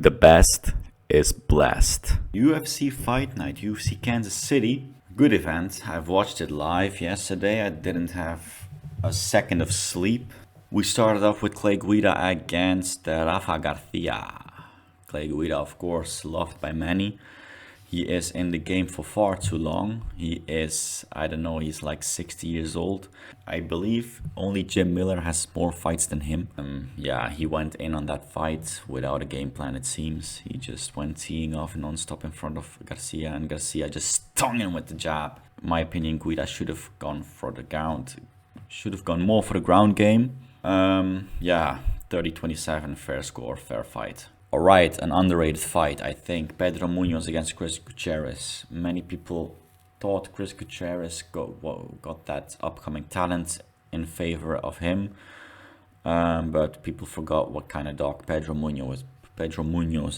The best is blessed. UFC Fight Night, UFC Kansas City. Good event. I've watched it live yesterday. I didn't have a second of sleep. We started off with Clay Guida against Rafa Garcia. Clay Guida, of course, loved by many. He is in the game for far too long. He is, I don't know, he's like 60 years old. I believe only Jim Miller has more fights than him. Yeah, he went in on that fight without a game plan, it seems. He just went teeing off non-stop in front of Garcia, and Garcia just stung him with the jab. In my opinion, Guida should have gone for the ground. Should have gone more for the ground game. Yeah, 30-27, fair score, fair fight. Alright, an underrated fight, I think. Pedro Munoz against Chris Gutierrez. Many people thought Chris Gutierrez got that upcoming talent in favor of him. But people forgot what kind of dog Pedro Munoz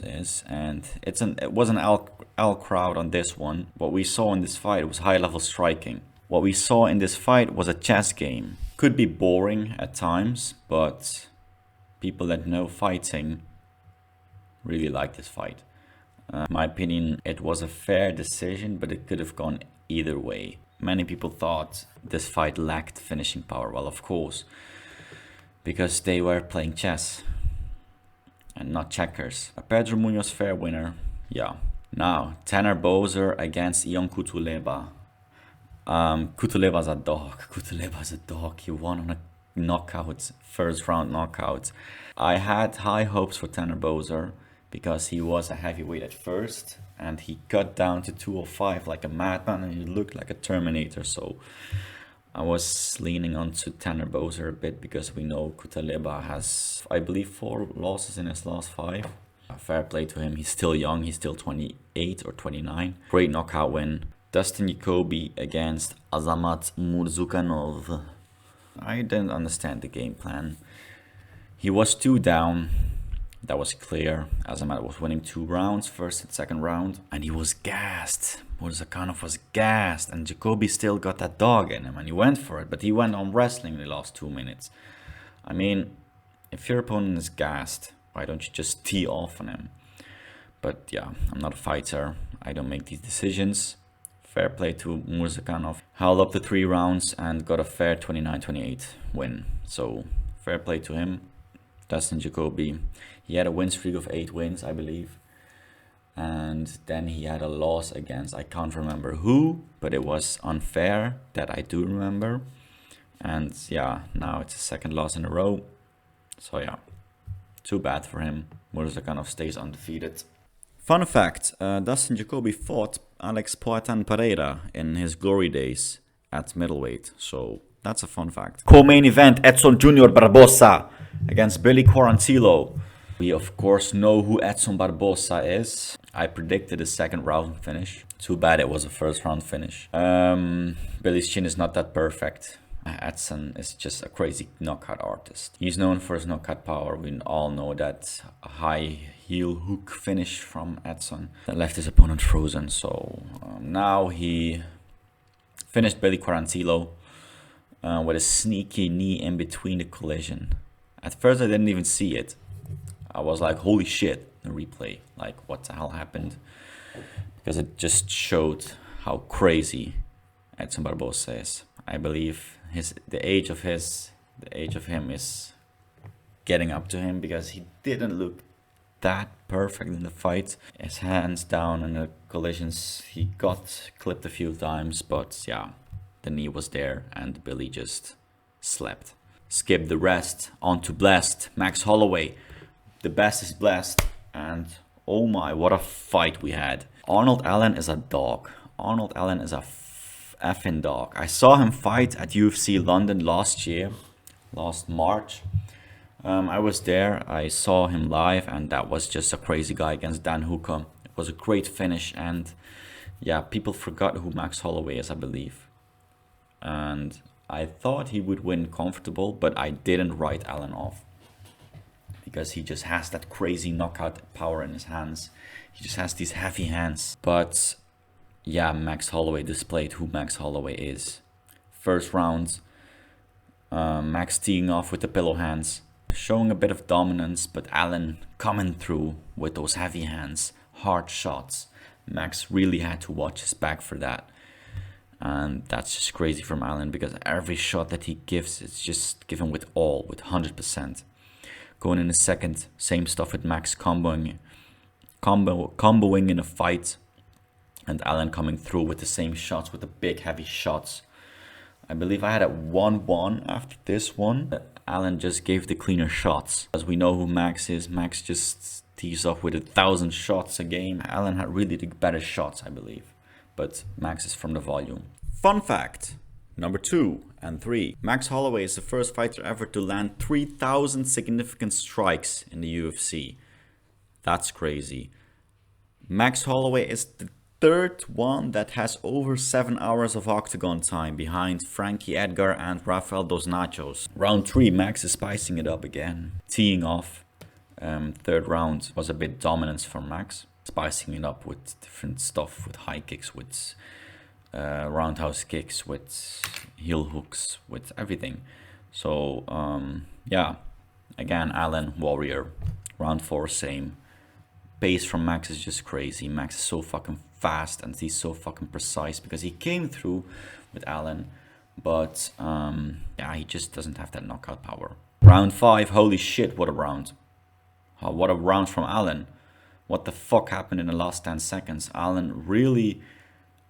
is. And it was an L crowd on this one. What we saw in this fight was high-level striking. What we saw in this fight was a chess game. Could be boring at times, but people that know fighting really like this fight. In my opinion, it was a fair decision, but it could have gone either way. Many people thought this fight lacked finishing power. Well, of course, because they were playing chess and not checkers. A Pedro Munoz fair winner, yeah. Now, Tanner Boser against Ion Cutelaba. Cuteleba's a dog. Cuteleba's a dog. He won on a knockout, first round knockout. I had high hopes for Tanner Boser, because he was a heavyweight at first and he cut down to 205 like a madman and he looked like a Terminator. So I was leaning onto Tanner Boser a bit because we know Cutelaba has, I believe, 4 losses in his last 5. Fair play to him. He's still young. He's still 28 or 29. Great knockout win. Dustin Jacoby against Azamat Murzukanov. I didn't understand the game plan. He was 2 down. That was clear. Azamat was winning 2 rounds, first and second round, and he was gassed. Murzakanov was gassed, and Jacoby still got that dog in him, and he went for it, but he went on wrestling in the last 2 minutes. I mean, if your opponent is gassed, why don't you just tee off on him? But yeah, I'm not a fighter. I don't make these decisions. Fair play to Murzakanov. Held up the 3 rounds and got a fair 29-28 win. So, fair play to him. Dustin Jacoby, he had a win streak of 8 wins, I believe. And then he had a loss against, I can't remember who, but it was unfair, that I do remember. And yeah, now it's his 2nd loss in a row. So yeah, too bad for him. Murzakanov stays undefeated. Fun fact, Dustin Jacoby fought Alex Poatan Pereira in his glory days at middleweight. So that's a fun fact. Co-main event, Edson Junior Barbosa against Billy Quarantillo. We of course know who Edson Barbosa is. I predicted a 2nd round finish. Too bad it was a 1st round finish. Billy's chin is not that perfect. Edson is just a crazy knockout artist. He's known for his knockout power. We all know that high heel hook finish from Edson that left his opponent frozen. So now he finished Billy Quarantillo with a sneaky knee in between the collision. At first I didn't even see it. I was like, holy shit, the replay. Like, what the hell happened? Because it just showed how crazy Edson Barbosa is. I believe the age of him is getting up to him, because he didn't look that perfect in the fight. His hands down in the collisions, he got clipped a few times, but yeah, the knee was there and Billy just slept. Skip the rest, on to Blessed, Max Holloway. The best is Blessed, and oh my, what a fight we had. Arnold Allen is a dog. Arnold Allen is a effing dog. I saw him fight at UFC London last March. I was there, I saw him live, and that was just a crazy guy against Dan Hooker. It was a great finish, and yeah, people forgot who Max Holloway is, I believe. And I thought he would win comfortable, but I didn't write Allen off, because he just has that crazy knockout power in his hands. He just has these heavy hands. But yeah, Max Holloway displayed who Max Holloway is. First round, Max teeing off with the pillow hands. showing a bit of dominance, but Alan coming through with those heavy hands, hard shots. Max really had to watch his back for that. And that's just crazy from Alan, because every shot that he gives, it's just given with all, with 100%. Going in a second, same stuff with Max comboing in a fight, and Alan coming through with the same shots, with the big heavy shots. I believe I had a 1-1 after this one. Alan just gave the cleaner shots. As we know who Max is, Max just tees off with 1,000 shots a game. Alan had really the better shots, I believe. But Max is from the volume. Fun fact, number 2 and 3. Max Holloway is the first fighter ever to land 3,000 significant strikes in the UFC. That's crazy. Max Holloway is the third one that has over 7 hours of octagon time, behind Frankie Edgar and Rafael Dos Nachos. Round 3, Max is spicing it up again. Teeing off. Third round was a bit dominance for Max. Spicing it up with different stuff, with high kicks, with roundhouse kicks, with heel hooks, with everything. So yeah, again, Alan, warrior. Round 4, same. Pace from Max is just crazy. Max is so fucking fast and he's so fucking precise, because he came through with Alan, but yeah, he just doesn't have that knockout power. Round 5, holy shit, what a round. What a round from Alan. What the fuck happened in the last 10 seconds? Alan really,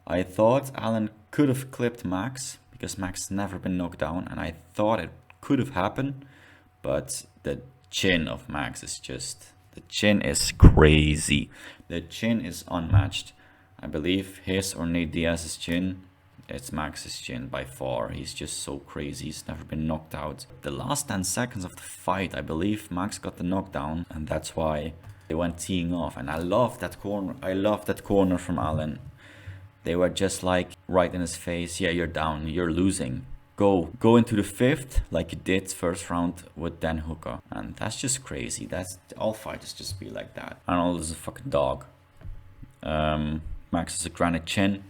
I thought Alan could have clipped Max, because Max never been knocked down, and I thought it could have happened, but the chin of Max is just, the chin is crazy. The chin is unmatched. I believe his or Nate Diaz's chin, it's Max's chin by far. He's just so crazy. He's never been knocked out. The last 10 seconds of the fight, I believe Max got the knockdown, and that's why they went teeing off. And I love that corner. I love that corner from Alan. They were just like right in his face. Yeah, you're down. You're losing. Go into the 5th like you did first round with Dan Hooker. And that's just crazy. That's all fighters just be like that. Arnold is a fucking dog. Max has a granite chin.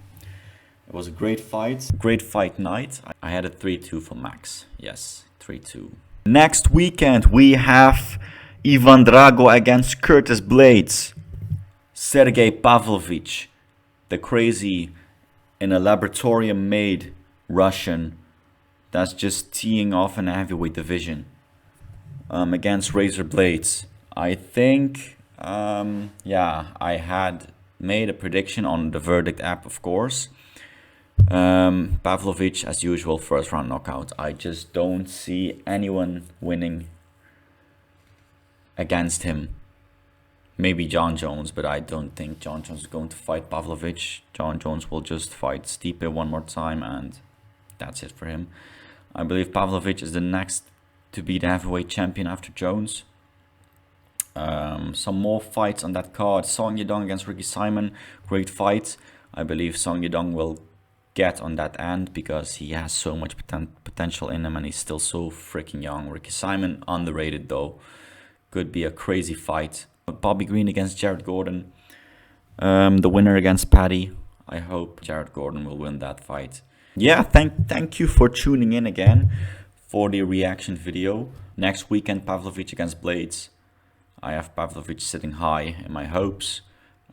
It was a great fight night. I had a 3-2 for Max. Yes, 3-2. Next weekend we have Ivan Drago against Curtis Blades. Sergey Pavlovich, the crazy, in a laboratorium made Russian that's just teeing off in a heavyweight division, against Razor Blades. I think, yeah, I had made a prediction on the Verdict app, of course. Pavlovich, as usual, first round knockout. I just don't see anyone winning against him. Maybe John Jones, but I don't think John Jones is going to fight Pavlovich. John Jones will just fight Stipe one more time, and that's it for him. I believe Pavlovich is the next to be the heavyweight champion after Jones. Some more fights on that card. Song Yadong against Ricky Simon. Great fight. I believe Song Yadong will get on that end, because he has so much potential in him, and he's still so freaking young. Ricky Simon, underrated though. Could be a crazy fight. Bobby Green against Jared Gordon. The winner against Paddy. I hope Jared Gordon will win that fight. Yeah, thank you for tuning in again for the reaction video. Next weekend, Pavlovich against Blades. I have Pavlovich sitting high in my hopes.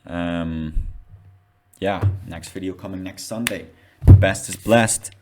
Yeah, next video coming next Sunday. The best is blessed.